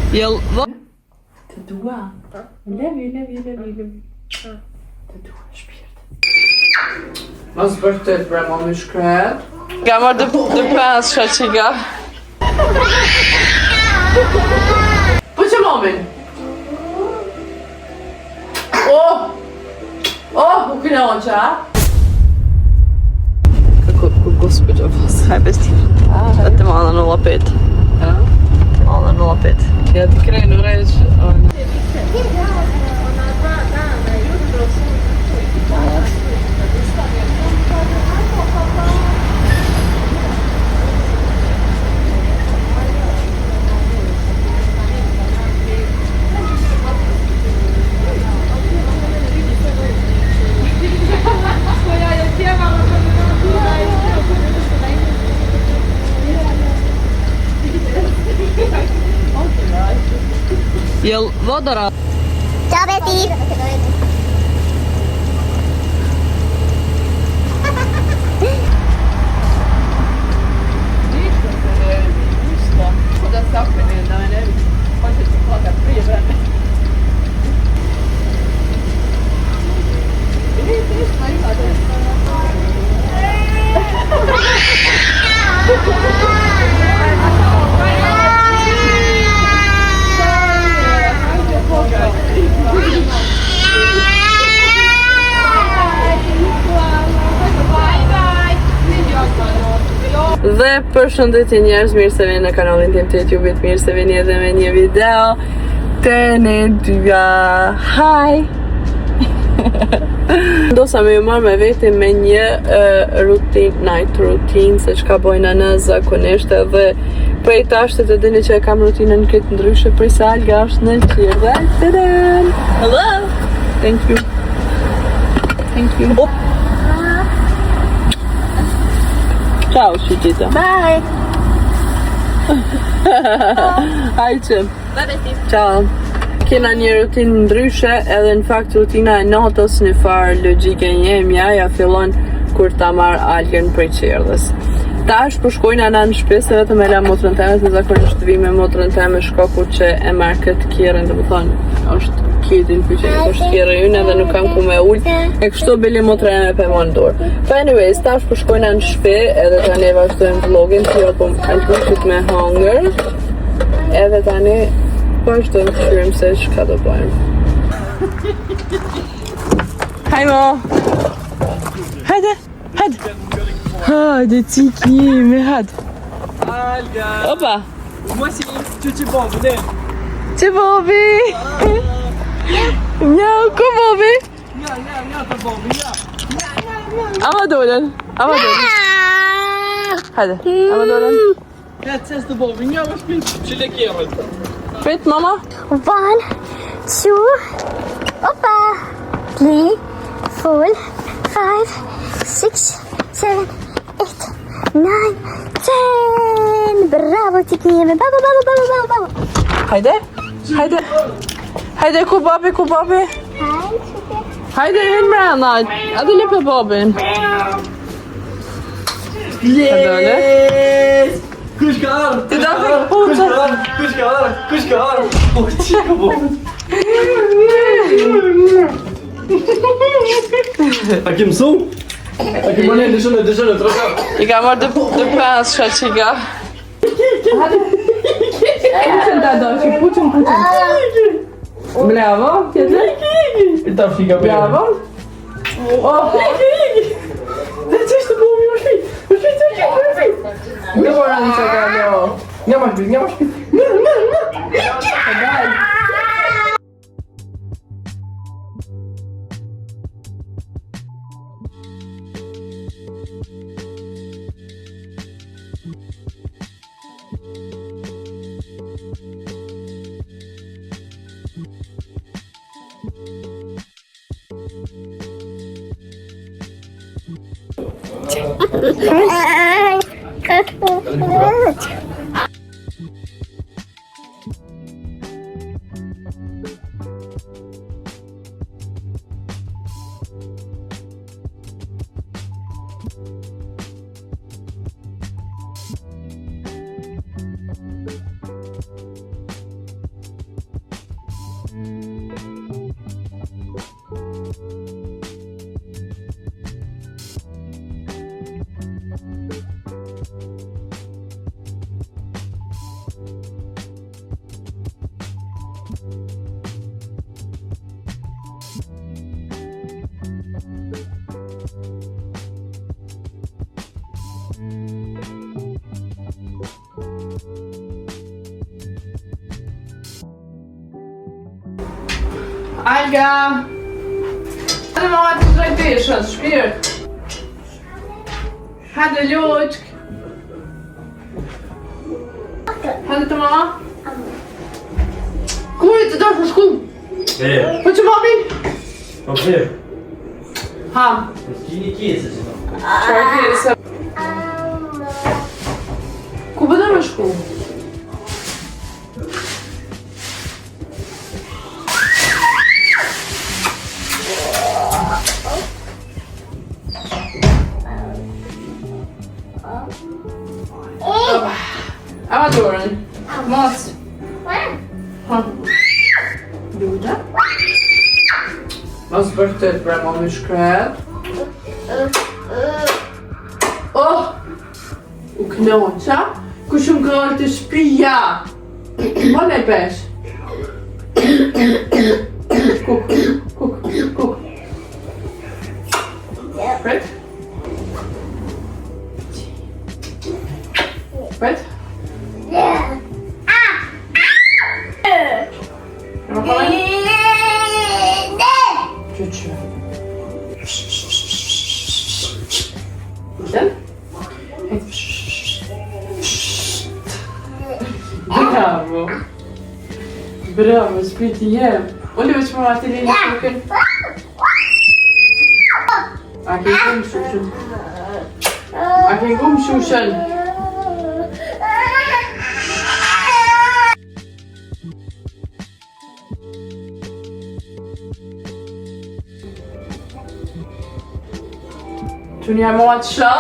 Të dua. Levi. Të dua, shpirt. Mos vërtet pra më shkret. Ka marrë të pesha që ka. Po që momin? U kënë qa? Gospođo, haj bez ti. Da te malo na 0,5. Malo na 0,5. Ja ti krenu reći. Jel vodora? Ciao Betty! Da sapene, da me ne vidi. Hoće se plakat prije vremena. Dhe përshëndetje njerëz, mirë se vini në kanalin tim të YouTube-it, mirë se vini edhe me një video të ne dyja. Hi! Ndosa me ju marrë me veti me një night routine, se çka bojna në zakonisht, edhe prej tashtet e dini që e kam rutinën këtë ndryshe prej se Alga është në qirë dhe tadam! Hello! Thank you. Ciao, Shikita. Bye! Hi, Qim. Bye Betty! Ciao. Kena një rutinë ndryshe, edhe në fakt rutina e natës në farë logjike njemja ja fillon kur ta marr Algën prej qerdhës. Tash po shkojna në shtëpi se vetëm e la motrën time, se zakonisht vi me motrën time shkoku që e marr këtë kjerën, domethënë është kidin pyetja është kjerë ynë edhe nuk kam ku me ul. E kështu bile motra e me pëmon dorë. But anyways, tash po shkojna në shtëpi, edhe tani vazhdojmë vlogin, që jo po albuqit me hunger. Edhe tani vazhdojmë të shqyrim se çka do bëjmë. Hajmo! Hajde! Hajde, cikimi, hajde! Alga! Opa! Mosi, që bobi, ne? Që bobi? Mjau, ku bobi? Ja, të bobi, ja! Ama dolen. Hajde, ama dolen. Ja, të të bobi, ja, më shpit, që le kjerët. Prit, mama? 1, 2, opa! 3, 4, 5, 6, 7, 8, 9, 10! Bravo, Tikimi! Bravo! Hajde, ku babi? Hajde, hin mrena. Hadi lipe babin. Yes! Kush ka arë? Ti da fik putë. Kush ka arë? Po, që ka bobi? A ke mësu? A ke mëne, dëshënë, të rëka. I ka marrë të pesha që ka. Puqën da do, që puqën. Bravo, tjetër. I ta fika për. Bravo. Dhe që është të bobi, më shpit. Në voran që ka do. Nga më shpit. Alga! Hadi mama të drejt peshës, shpirt. Hadi Luçk. Hadi të mama. Kuj të dorë shku. Po që mami? Po për. Ham. Gjini kjesë që do. Qërë kjesë? Ku bëdë më shku? Ama dorën. Mos. Ha. Luda. Mos vërtet pra mami shkret. Oh! U knoqa? Ku shumë kërë të shpija? Më ne pesh. Kuk, kuk, kuk. Pret? Pret? Çuçu. Güzel. Bravo. Bravo, spiti jem. Unë veç më atëri në shukën. A ke gumë shushën? A ke gumë shushën? Qënë jam o atë shë?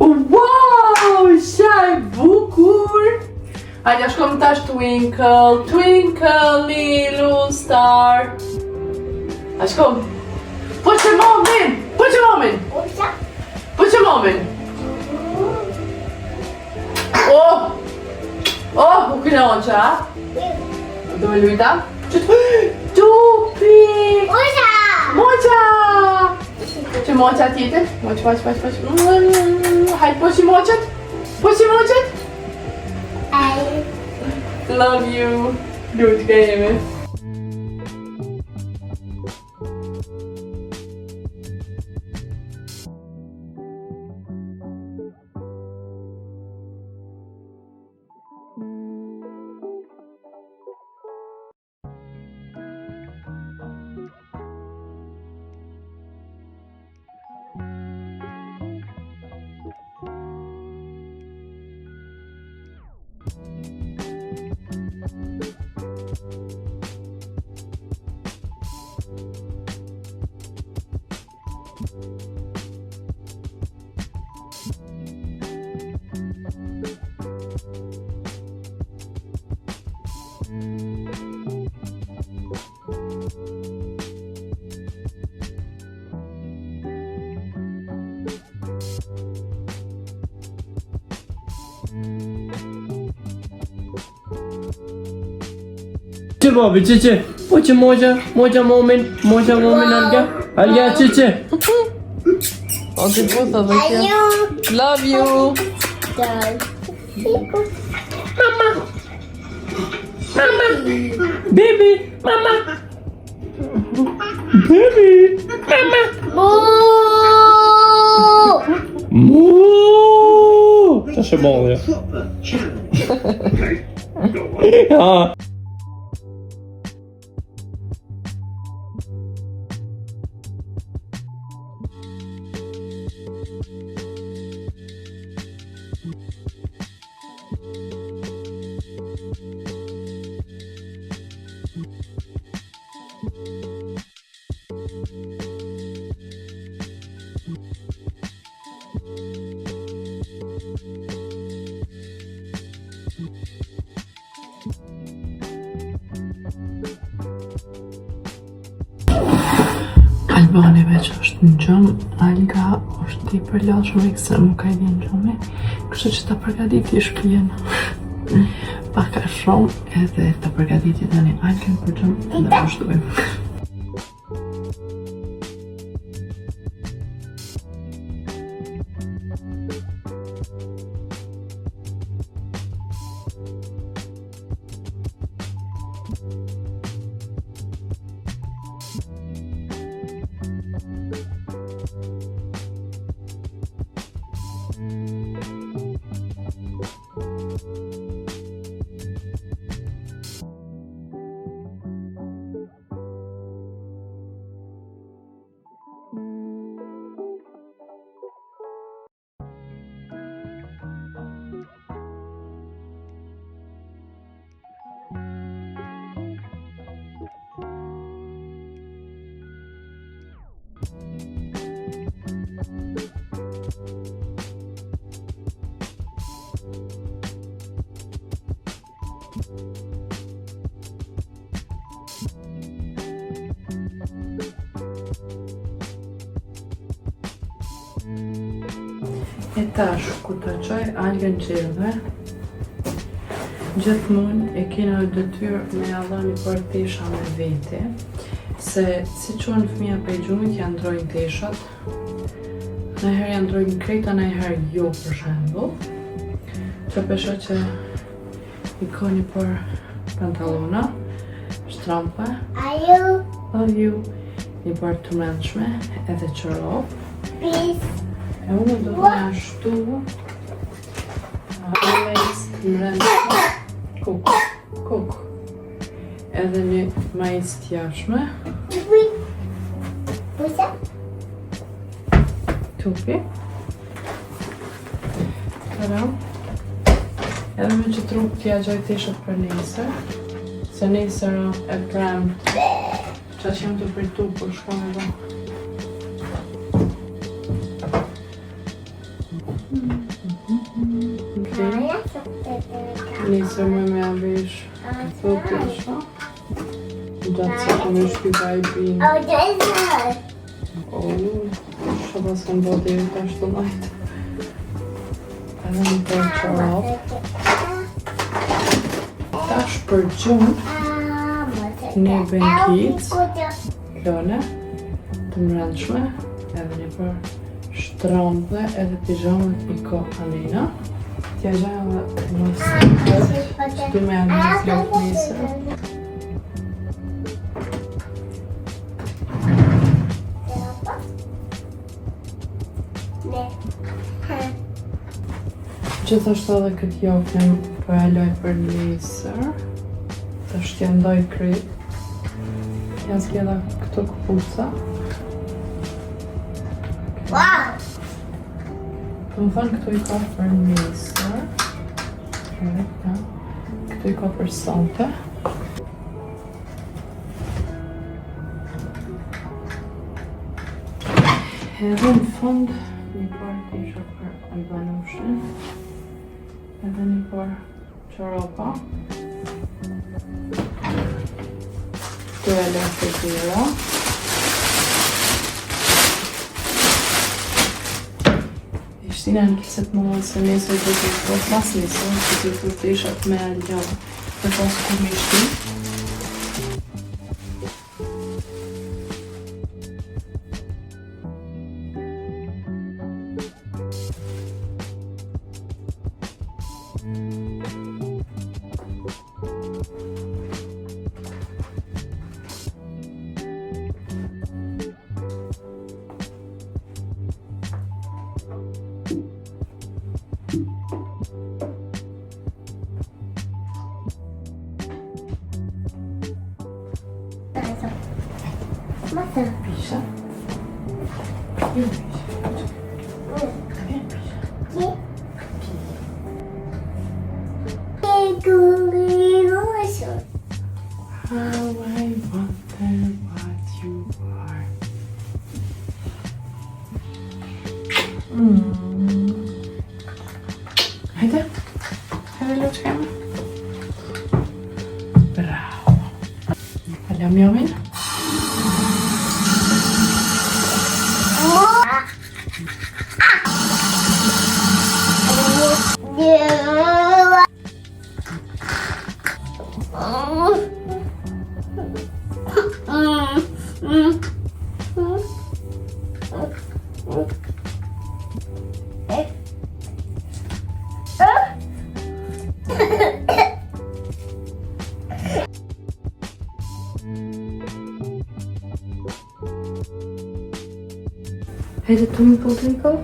Wow, shaj bukur! Hajde, shkom tash Twinkle, twinkle little star. A shkom? Po që momin! Po që momin! Po që momin! Oh! Oh, u knoqa! Do me lujta? Tupi! Moqa! Që moqa tjetër? Moq. Hajde, po që moqët? Po që moqët? Love you. Luçka jemi. Që babi, që? Po që moqa momin Alga. Alga, që? O të puta dhe kjo. Love you. Mama. Baby, mama. Baby, mama. Mu. To się boję. Ja. banive që është në gjëm, Alga është ti për lashme se nuk ka i di në gjëmi, kështu që ta përgatiti shpijen paka shumë edhe ta përgatiti tani Algen për gjëm edhe pushdojmë. E tash, kur ta qoj Algen qelve, gjithmonë e kena detyrë me alla një për tesha me vete, se si quen fëmija për gjumit janë ndrojnë teshat, nëherë janë ndrojnë krejta, nëherë jo për shembull, që pesha që i ka një për pantalona, shtrampe, një për të mendshme, edhe qërop, e unë do të një ashtu majs të mrendshme, kuk, edhe një majs të jashme, tupi, edhe me që trup t'ja gjoj teshat për nesër, se nesër e prem që ashtë jam të pritu për shkon edhe. Nesër me avesh këto tesha, gjatë se të me shpika i binë. Shaba s'kam do të jetë ashtu lajtë. Edhe një për qërap. Tash për gjumë, një benkic, lone, të mrendshme, edhe një për shtrampe edhe pijamet i ko Alina. T'ja gjajme nësë që du me analizë lopë nesër. Gjithashtu edhe këtë jofën për e loj për nesër. Të shtja ndoj kryt. Ja zgjeda këto këpuca. Të më thënë këtu i ka për nesër. Këtu i ka për sante. Edhe në fund një par tisha për albanushin. Edhe një par qoropa. Këtu e lën fritira. Shtina në kiset më se nesër dhe të të pas nesër, që të të të ishat me Algan dhe pas ku me shti. Pisha. Jo pisha. How I wonder what you are. Hajde. Hajde luczkami. Brawo. Ale miałem? Hajde twinkle twinkle.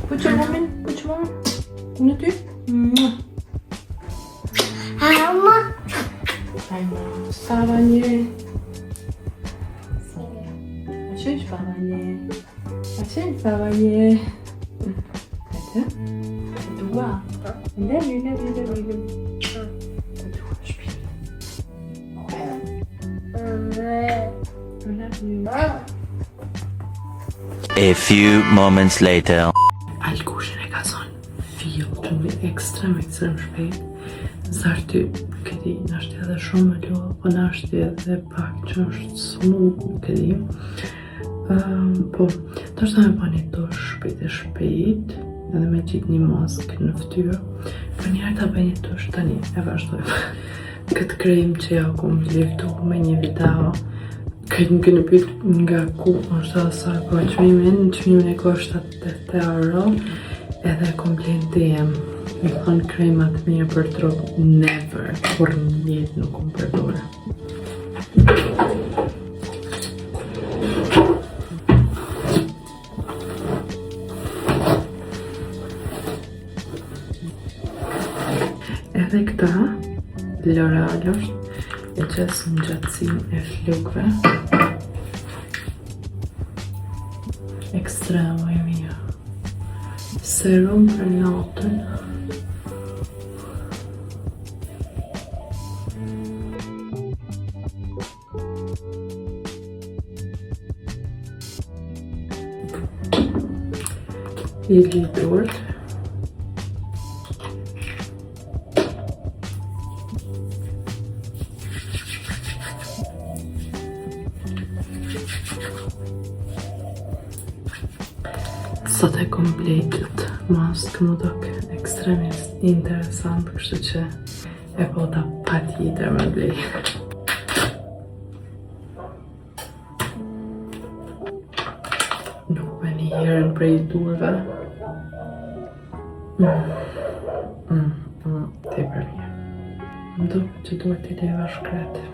Put your mom in. Put your mom in. Une tu? Mamma. Wstawanie. Cześć, wstawanie. Cześć, wstawanie. Hajde. Dua. Lewy. Śpi. A few moments later. Alkushin e ka thonë fill të mbi ekstrem shpejt. Zarty këti nashtë edhe shumë e lo, po nashtë edhe pak që është smooth, nuk e di. Po, të është me bani to shpejt, edhe me qitë një maskë në ftyrë. Po njerë të bëjnë të është tani, e vazhdojmë. Këtë krem që ja kom leftu me një video, këtë më kënë pytë nga ku është dhe sa ko qmimin e ko është 80 euro, edhe komplet DM. Mi thonë kremat mirë për trup, never, kur një jetë nuk kom përdore. Edhe këta, L'Oreal është, e qesë në gjatësin e flukve. Ekstremo e mirë. Serum për natën. I lidhur. Sot e kompletit maskë më doke ekstremisht interesant, kështu që e po ta pa tjetër me blej. Nuk me një herën prej durve. Te për mirë. Më duke që duhet t'i leva shkretë.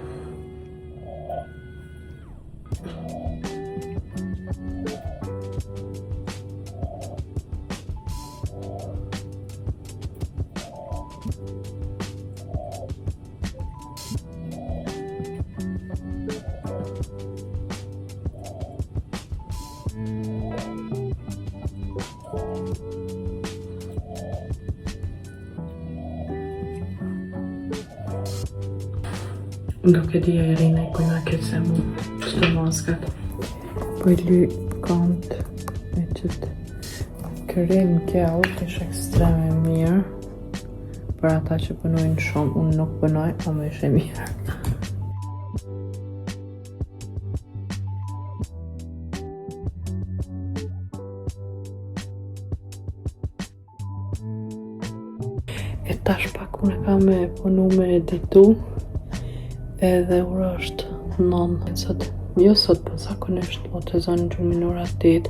Nuk e di e Irina i kujna këtë se mu qëtë maskat. Po i ly kont me qëtë krem kjo është ekstreme mirë. Për ata që punojnë shumë, unë nuk punoj, o me ishe mirë. E tash pak unë ka me punu me editu. Edhe ura është 9, sot po zakonisht po të zonë gjumin ora 8.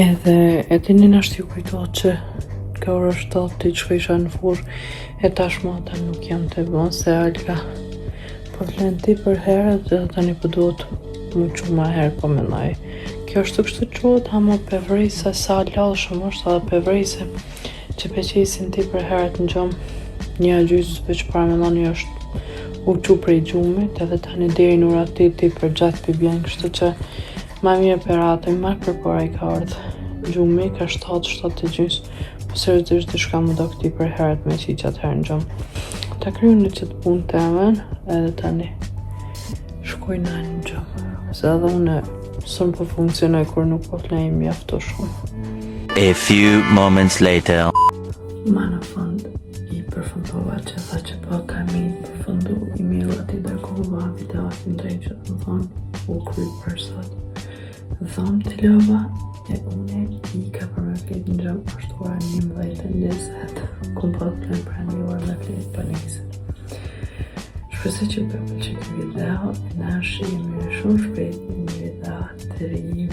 Edhe e dini nashtë ju kujtohet që ka ora 7 të që isha në furë, e tash mata nuk jam të bon se Alga po të lënë ti për herët dhe tani po duhet më që ma herë po mendoj. Kjo është të kështu quhet, ama pevrise sa lallshëm është edhe pevrise që peqesin ti për herët në gjumë një gjysë që para mendoni është u qu prej gjumit, edhe tani deri në ura 8 ti për gjatë për bjenë, kështu që ma mirë për atë, ma për pora i ka ardhë gjumi, ka 7 të gjysë, seriozisht diçka më do këti për herët me që atëherë në gjumë. Ta kryu në qëtë punë të emen, edhe tani shkoj në gjumë. Se edhe une sënë po funksionoj kur nuk po të lejmë mjafto shumë. A few moments later. Ma në fund i përfundova që tha që po kam i përfundu email-at i dërkova videoat në drejtë që të më thonë u kry për sot. Thonë të lova e une i ka për me flit në gjumë është ora 11:20. Kum po të plenë për një orë me flit për njësit. Shpresoj që për që këtë video, në shihemi shumë shpejt në një video të ri.